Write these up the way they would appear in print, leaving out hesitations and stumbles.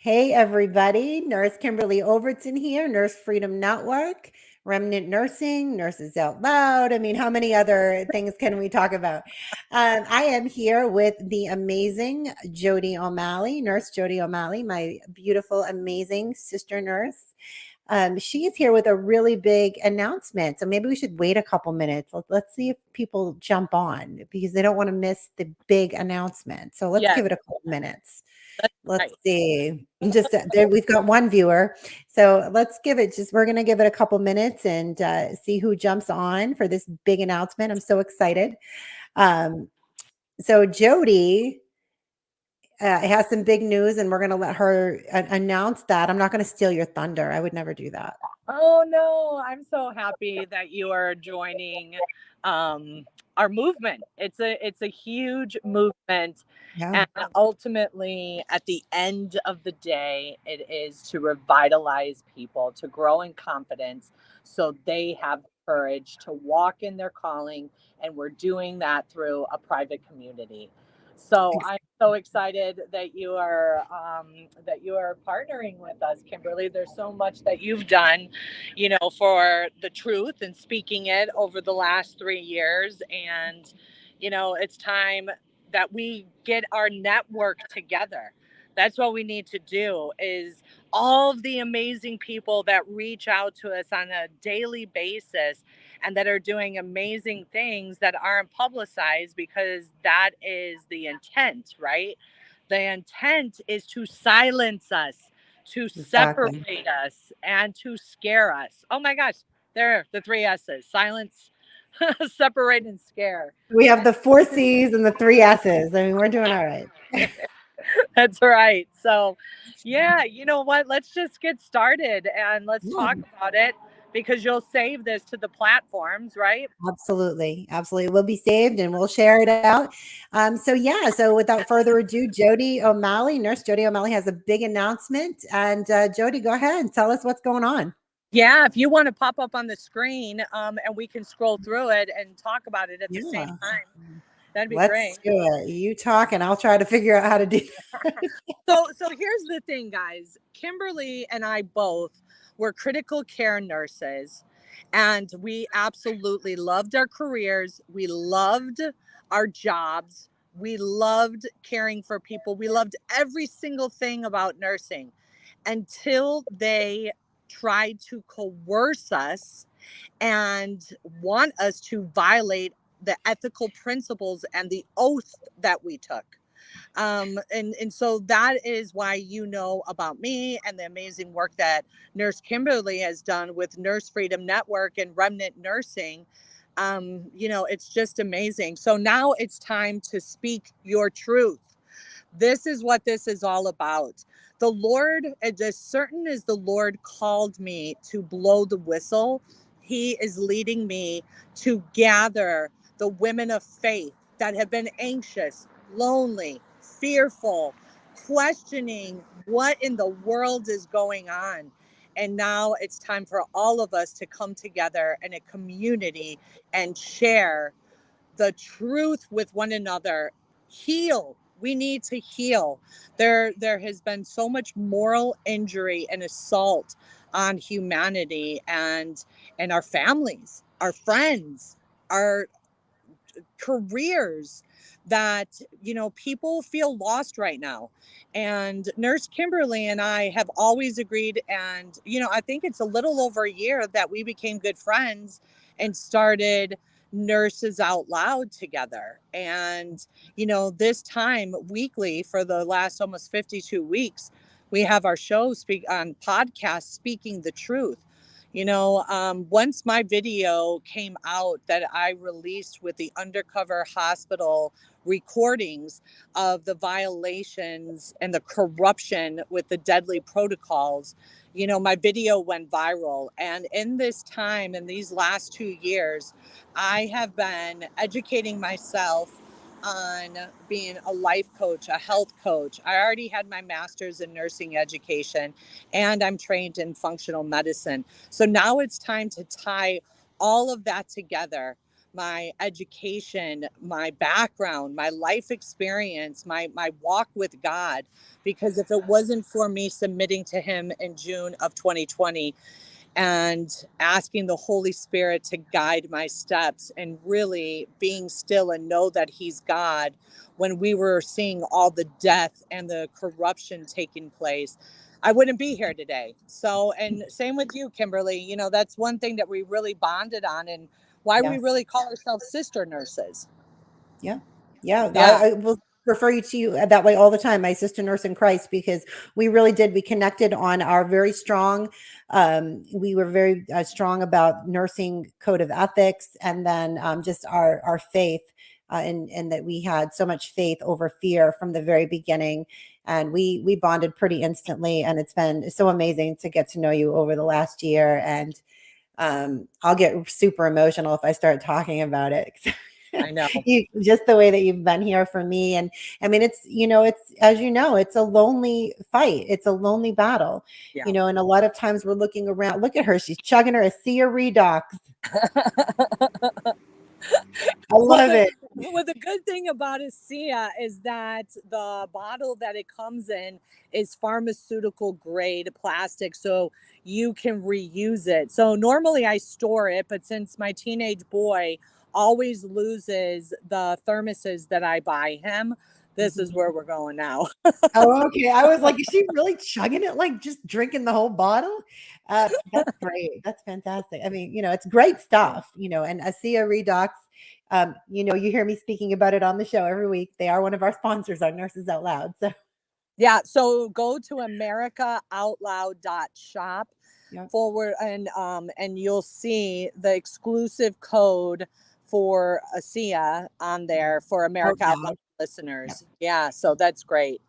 Hey, everybody. Nurse Kimberly Overton here, Nurse Freedom Network, Remnant Nursing, Nurses Out Loud. I mean, how many other things can we talk about? I am here with the amazing Jody O'Malley, Nurse Jody O'Malley, my beautiful, amazing sister nurse. She is here with a really big announcement. So maybe we should wait a couple minutes. Let's see if people jump on because they don't want to miss the big announcement. So let's Yes, give it a couple minutes. that's Let's right. see. Just there, we've got one viewer. So let's give it just, we're going to give it a couple minutes and see who jumps on for this big announcement. I'm so excited. Um, so Jody has some big news and we're going to let her announce that. I'm not going to steal your thunder. I would never do that. Oh no, I'm so happy that you are joining um, our movement. It's a huge movement, Yeah. and ultimately, at the end of the day, it is to revitalize people, to grow in confidence, so they have the courage to walk in their calling, and we're doing that through a private community. So I'm so excited that you are partnering with us, Kimberly. There's so much that you've done, for the truth and speaking it over the last 3 years, and it's time that we get our network together. That's what we need to do. Is all of the amazing people that reach out to us on a daily basis and that are doing amazing things that aren't publicized, because that is the intent, right? The intent is to silence us, to Exactly. separate us, and to scare us. Oh my gosh, there, the three S's: silence, separate, and scare. We have the four C's and the three S's. I mean, we're doing all right. That's right. So, yeah, you know what? Let's just get started and let's Yeah. talk about it, because you'll save this to the platforms, right? Absolutely. Absolutely. We'll be saved and we'll share it out. So without further ado, Jody O'Malley, Nurse Jody O'Malley has a big announcement. And Jody, go ahead and tell us what's going on. Yeah, if you want to pop up on the screen, and we can scroll through it and talk about it at the same Yeah. time, that'd be Let's great. do it. You talk and I'll try to figure out how to do that. So here's the thing, guys. Kimberly and I both were critical care nurses, and we absolutely loved our careers. We loved our jobs. We loved caring for people. We loved every single thing about nursing until they tried to coerce us and want us to violate the ethical principles and the oath that we took. And so that is why you know about me and the amazing work that Nurse Kimberly has done with Nurse Freedom Network and Remnant Nursing. It's just amazing. So now it's time to speak your truth. This is what this is all about. The Lord, as certain as the Lord called me to blow the whistle, He is leading me to gather the women of faith that have been anxious, lonely, fearful, questioning what in the world is going on. And now it's time for all of us to come together in a community and share the truth with one another. Heal. We need to heal. There has been so much moral injury and assault on humanity and our families, our friends, our careers, that people feel lost right now. And Nurse Kimberly and I have always agreed, and I think it's a little over a year that we became good friends and started Nurses Out Loud together. And this time weekly for the last almost 52 weeks, we have our show speak on podcast, Speaking the Truth. Once my video came out that I released with the undercover hospital recordings of the violations and the corruption with the deadly protocols, my video went viral. And in this time, in these last 2 years, I have been educating myself on being a life coach, a health coach. I already had my master's in nursing education, and I'm trained in functional medicine. So now it's time to tie all of that together. my education, my background, my life experience, my walk with God. Because if it wasn't for me submitting to Him in June of 2020 and asking the Holy Spirit to guide my steps and really being still and know that He's God, when we were seeing all the death and the corruption taking place, I wouldn't be here today. So, and same with you, Kimberly. You know, that's one thing that we really bonded on, and why we Yes. really call ourselves sister nurses. Yeah. Yeah. Yeah. I will refer you to you that way all the time, my sister nurse in Christ, because we really did. We connected on our very strong, we were very strong about nursing code of ethics, and then just our faith, and that we had so much faith over fear from the very beginning. And we bonded pretty instantly. And it's been so amazing to get to know you over the last year. And I'll get super emotional if I start talking about it. I know. You just the way that you've been here for me. And I mean, it's, it's, as you know, it's a lonely fight. It's a lonely battle, Yeah. and a lot of times we're looking around. Look at her. She's chugging her ASEA Redox. I Well, love it. the good thing about ASEA is that the bottle that it comes in is pharmaceutical grade plastic, so you can reuse it. So normally I store it, but since my teenage boy always loses the thermoses that I buy him, this is Mhm. where we're going now. Oh, okay. I was like, is she really chugging it, like just drinking the whole bottle? That's great. That's fantastic. I mean, it's great stuff, and ASEA Redox, you hear me speaking about it on the show every week. They are one of our sponsors on Nurses Out Loud. So, Yeah, so go to americaoutloud.shop yeah. forward and you'll see the exclusive code for ASEA on there for Out America Out Loud Loud. Yep. listeners. Yeah, so that's great.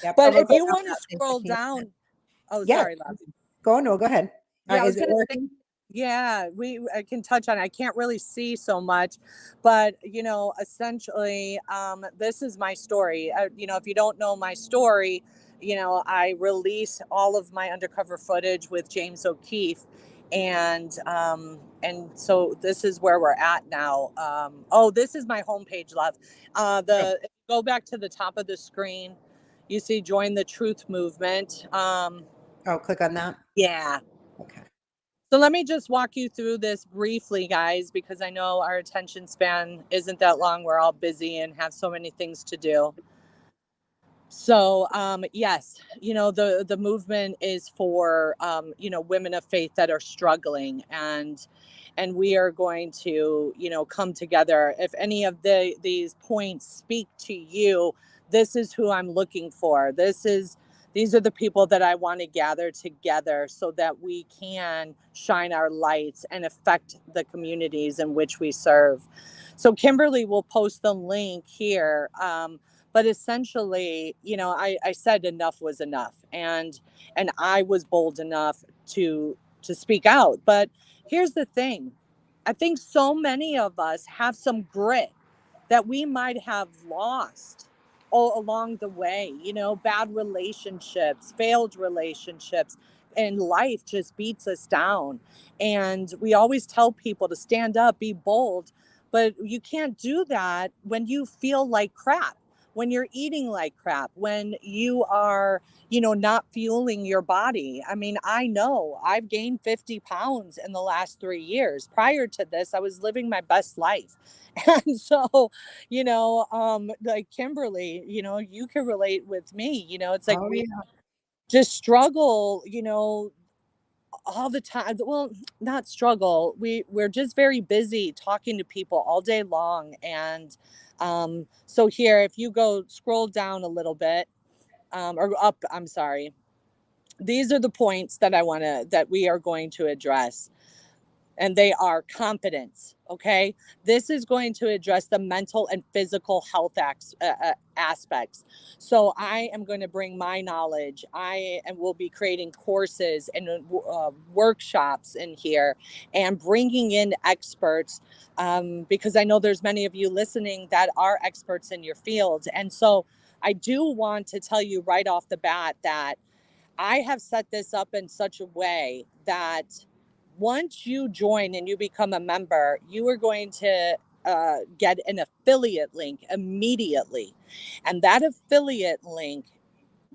Yeah. But Promo if code you Out want to Loud saves scroll 15%. down, oh, Yeah. sorry, love. Go on. No, go ahead. Yeah, I was Is it gonna say, working? yeah, I can touch on it. I can't really see so much, but essentially, this is my story. If you don't know my story, I release all of my undercover footage with James O'Keefe, and so this is where we're at now. Oh, this is my homepage, love. Yeah. Go back to the top of the screen. You see, join the Truth Movement. Oh, click on that. Yeah. Okay. So let me just walk you through this briefly, guys, because I know our attention span isn't that long. We're all busy and have so many things to do. So yes, the movement is for women of faith that are struggling, and we are going to come together. If any of these points speak to you, this is who I'm looking for. These are the people that I want to gather together so that we can shine our lights and affect the communities in which we serve. So Kimberly will post the link here. But essentially, I said enough was enough, and I was bold enough to speak out. But here's the thing: I think so many of us have some grit that we might have lost all along the way. Bad relationships, failed relationships, and life just beats us down. And we always tell people to stand up, be bold, but you can't do that when you feel like crap, when you're eating like crap, when you are, not fueling your body. I mean, I know I've gained 50 pounds in the last 3 years. Prior to this, I was living my best life. And so, like Kimberly, you can relate with me. It's like Oh, we yeah. just struggle, all the time. Well, not struggle. We're just very busy talking to people all day long. And so here, if you go scroll down a little bit, or up, I'm sorry. These are the points that we are going to address, and they are competence. Okay, this is going to address the mental and physical health aspects. So I am going to bring my knowledge. Will be creating courses and workshops in here, and bringing in experts, because I know there's many of you listening that are experts in your field. And so I do want to tell you right off the bat that I have set this up in such a way that once you join and you become a member, you are going to get an affiliate link immediately. And that affiliate link,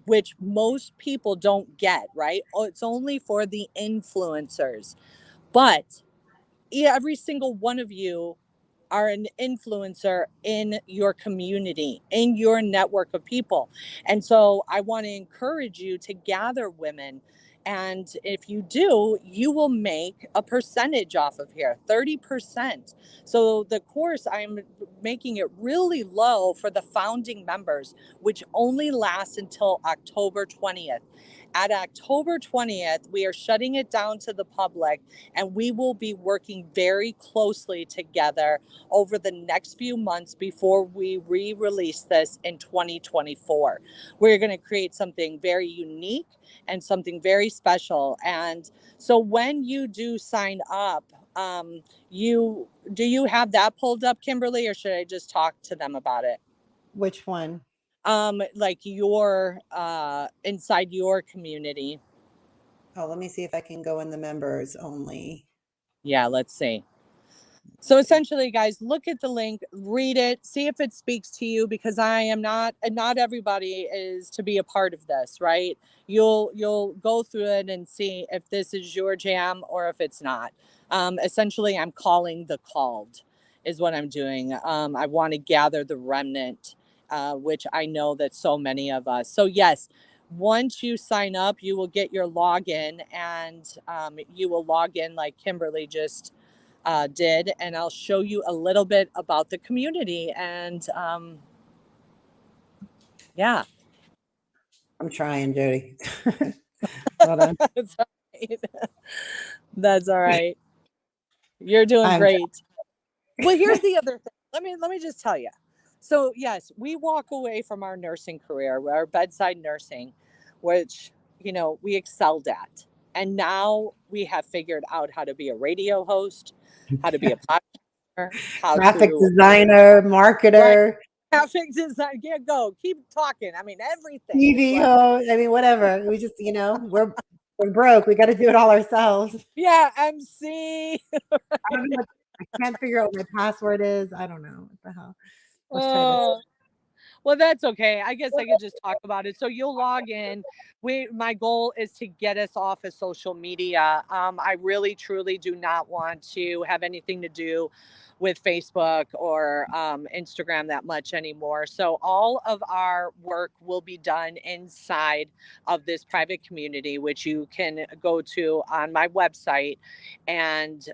which most people don't get, right? Oh, it's only for the influencers. But every single one of you are an influencer in your community, in your network of people. And so I want to encourage you to gather women. And if you do, you will make a percentage off of here, 30%. So the course, I'm making it really low for the founding members, which only lasts until October 20th. At October 20th, we are shutting it down to the public, and we will be working very closely together over the next few months before we re-release this in 2024. We're going to create something very unique and something very special. And so when you do sign up, you do you have that pulled up, Kimberly, or should I just talk to them about it? Which one? Like your inside your community. Oh, let me see if I can go in the members only. Yeah, let's see. So essentially, guys, look at the link, read it, see if it speaks to you, because I am not, and not everybody is to be a part of this, right? You'll go through it and see if this is your jam or if it's not. Essentially, I'm calling the called, is what I'm doing. I want to gather the remnant, which I know that so many of us. So yes, once you sign up, you will get your login, and you will log in like Kimberly just did, and I'll show you a little bit about the community. And yeah, I'm trying, Jody. Hold on. that's all right. That's all right. You're doing I'm great. Well, here's the other thing. Let me just tell you. So yes, we walk away from our nursing career, our bedside nursing, which we excelled at, and now we have figured out how to be a radio host, how to be a podcaster, how graphic to designer, marketer, graphic design. Yeah, go. Keep talking. I mean, everything. TV host. I mean, whatever. We just, we're broke. We got to do it all ourselves. Yeah, MC. I don't know. I can't figure out what my password is. I don't know what the hell. Let's try this. Well, that's okay. I guess I could just talk about it. So you'll log in. My goal is to get us off of social media. I really, truly do not want to have anything to do with Facebook or Instagram that much anymore. So all of our work will be done inside of this private community, which you can go to on my website, and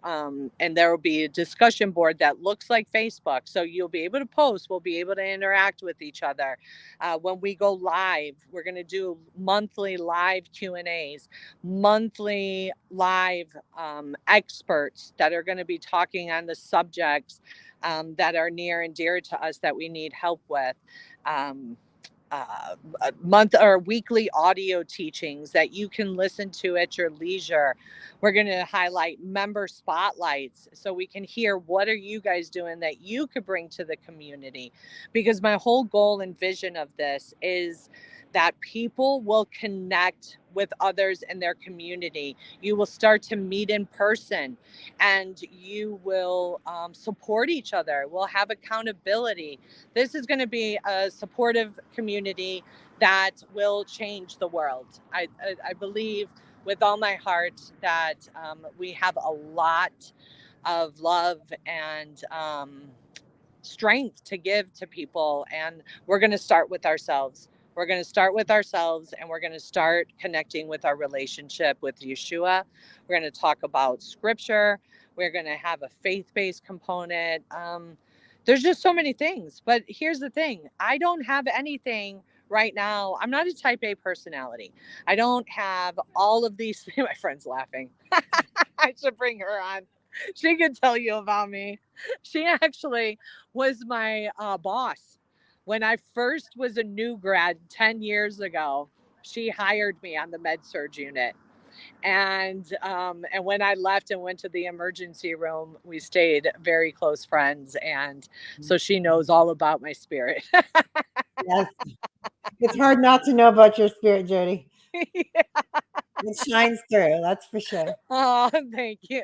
there will be a discussion board that looks like Facebook. So you'll be able to post. We'll be able to interact with each other. When we go live, we're going to do monthly live Q&As, monthly live experts that are going to be talking on the subjects that are near and dear to us that we need help with. Month or weekly audio teachings that you can listen to at your leisure. We're going to highlight member spotlights so we can hear what are you guys doing that you could bring to the community, because my whole goal and vision of this is that people will connect with others in their community. You will start to meet in person, and you will support each other. We'll have accountability. This is going to be a supportive community that will change the world. I believe with all my heart that we have a lot of love and strength to give to people, and we're going to start with ourselves. We're going to start with ourselves, and we're going to start connecting with our relationship with Yeshua. We're going to talk about scripture. We're going to have a faith-based component. There's just so many things. But here's the thing. I don't have anything right now. I'm not a type A personality. I don't have all of these. My friend's laughing. I should bring her on. She could tell you about me. She actually was my boss. When I first was a new grad 10 years ago, she hired me on the med surg unit. And when I left and went to the emergency room, we stayed very close friends. And so she knows all about my spirit. Yes. It's hard not to know about your spirit, Jody. Yeah. It shines through, that's for sure. Oh, thank you.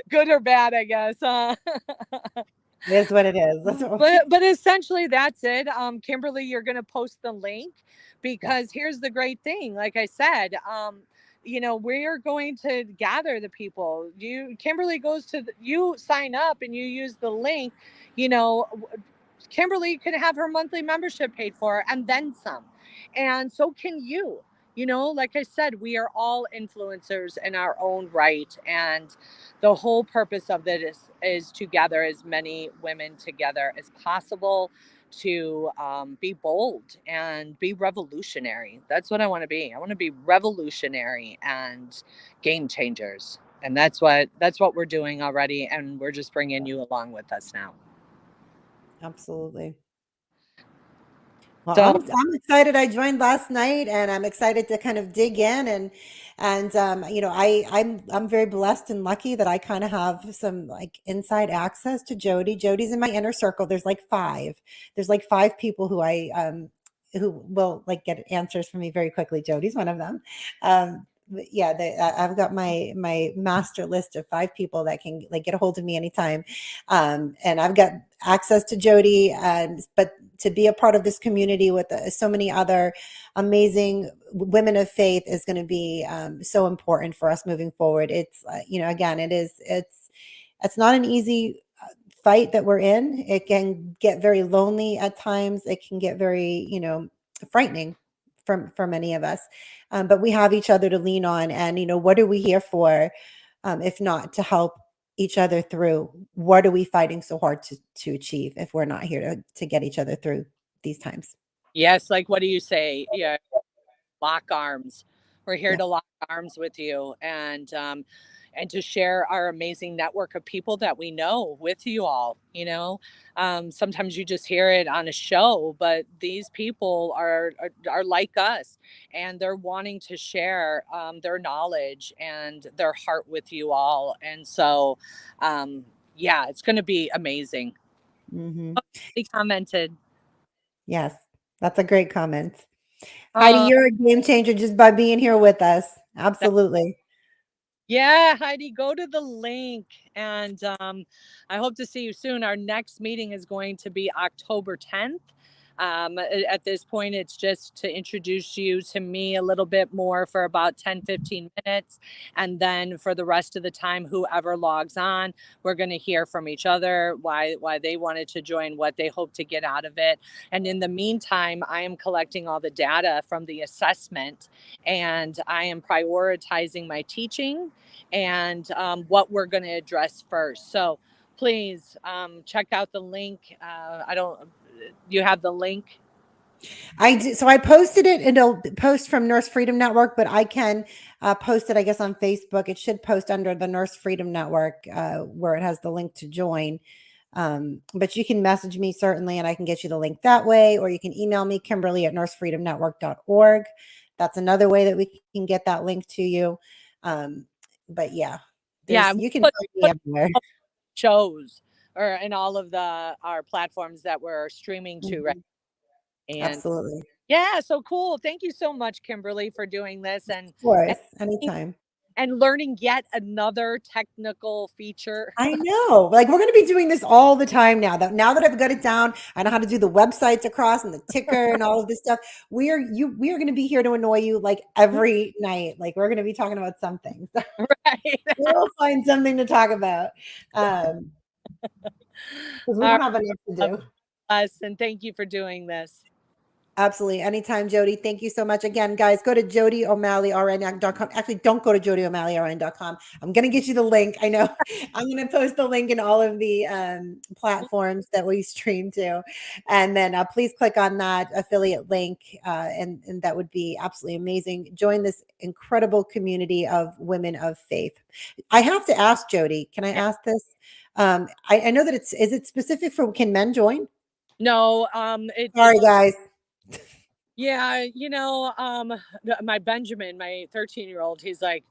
Good or bad, I guess. It is what it is. That's what But essentially that's it. Kimberly, you're gonna post the link yes. because here's the great thing. Like I said, we're going to gather the people. Kimberly goes to you sign up and you use the link. You know, Kimberly can have her monthly membership paid for and then some. And so can you. Like I said, we are all influencers in our own right. And the whole purpose of is to gather as many women together as possible to be bold and be revolutionary. That's what I want to be. I want to be revolutionary and game changers. And that's what we're doing already. And we're just bringing you along with us now. Absolutely. Well, So I'm excited. I joined last night, and I'm excited to kind of dig in and I'm very blessed and lucky that I kind of have some like inside access to Jody. Jody's in my inner circle. There's like five. There's like five people who will like get answers from me very quickly. Jody's one of them. But yeah, I've got my master list of five people that can like get a hold of me anytime, and I've got access to Jody, and but to be a part of this community with so many other amazing women of faith is going to be so important for us moving forward. It's again, it's not an easy fight that we're in. It can get very lonely at times. It can get very frightening for many of us, but we have each other to lean on. And what are we here for, if not to help each other through what are we fighting so hard to achieve if we're not here to get each other through these times. yes, like what do you say? Yeah, lock arms. We're here Yeah. to lock arms with you and to share our amazing network of people that we know with you all. Sometimes you just hear it on a show, but these people are like us, and they're wanting to share their knowledge and their heart with you all. And so, yeah, it's going to be amazing. Hmm. They commented. Yes, that's a great comment. Heidi, Uh, you're a game changer just by being here with us. Absolutely. Yeah, Heidi, go to the link and I hope to see you soon. Our next meeting is going to be October 10th. At this point, it's just to introduce you to me a little bit more for about 10-15 minutes. And then for the rest of the time, whoever logs on, we're going to hear from each other why they wanted to join, what they hope to get out of it. And in the meantime, I am collecting all the data from the assessment and I am prioritizing my teaching and what we're going to address first. So please check out the link. I don't, you have the link? I do. So I posted it. It'll post from Nurse Freedom Network, but I can post it, I guess, on Facebook. It should post under the Nurse Freedom Network, where it has the link to join. But you can message me certainly, and I can get you the link that way, or you can email me, Kimberly at nursefreedomnetwork.org. That's another way that we can get that link to you. But yeah, Yeah, you can find me everywhere. shows or in all of our platforms that we're streaming to, right? Mhm. And Absolutely. yeah, so cool. Thank you so much, Kimberly, for doing this Of course. and Anytime. learning yet another technical feature. I know. Like we're going to be doing this all the time now that I've got it down, I know how to do the websites across and the ticker and all of this stuff. We are going to be here to annoy you like every night. Like we're going to be talking about something. So Right. we'll find something to talk about. Because we All don't have enough to right. do. Us, and thank you for doing this. Absolutely. Anytime, Jody. Thank you so much. Again, guys, go to jodyo'malleyrn.com. Actually, don't go to jodyo'malleyrn.com. I'm going to get you the link. I know I'm going to post the link in all of the platforms that we stream to. And then please click on that affiliate link. And that would be absolutely amazing. Join this incredible community of women of faith. I have to ask, Jody, can I Yeah. ask this? I know that is it specific for, can men join? No, Sorry, guys. yeah, my Benjamin, my 13-year-old, he's like,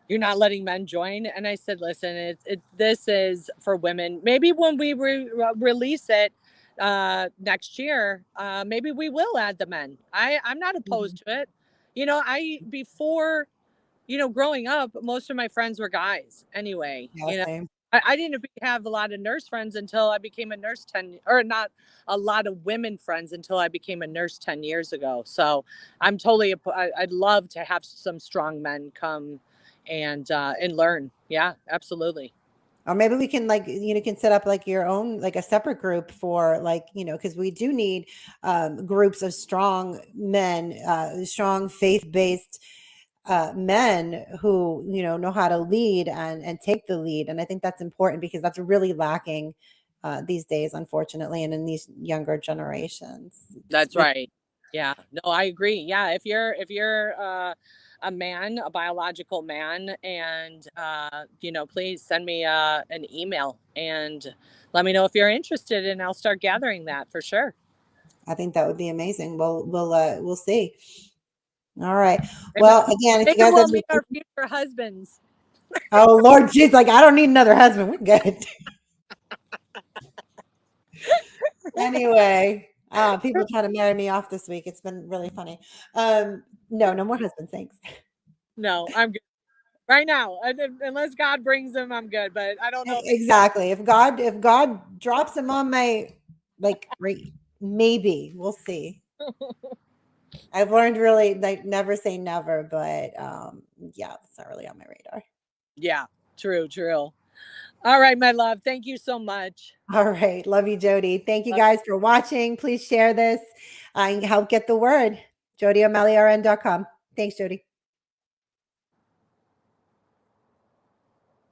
"You're not letting men join?" And I said, "Listen, this is for women. Maybe when we release it next year, maybe we will add the men. I'm not Mhm. opposed to it. I before growing up, most of my friends were guys anyway. Yeah, same. I didn't have a lot of nurse friends until I became a nurse 10, or not a lot of women friends until I became a nurse 10 years ago. So I'm totally, I'd love to have some strong men come and learn. Yeah, absolutely. Or maybe we can like can set up like your own like a separate group for like because we do need groups of strong men, strong faith-based men who know how to lead and take the lead. And I think that's important because that's really lacking these days, unfortunately, and in these younger generations. That's right. Yeah. No, I agree. Yeah. If you're a man, a biological man, and please send me an email and let me know if you're interested, and I'll start gathering that for sure. I think that would be amazing. We'll see. All right. Maybe, Well, again, if you maybe guys we'll have meet our future husbands. oh Lord, jeez, like I don't need another husband. We're good. Anyway, people trying to marry me off this week. It's been really funny. No more husbands, thanks. No, I'm good right now. Unless God brings them, I'm good. But I don't know. Exactly. If God drops him on my right, maybe we'll see. I've learned really like never say never, but yeah, it's not really on my radar. Yeah, true, true. All right, my love. Thank you so much. All right. Love you, Jody. Thank you guys for watching. Please share this and help get the word. JodyO'MalleyRN.com. Thanks, Jody.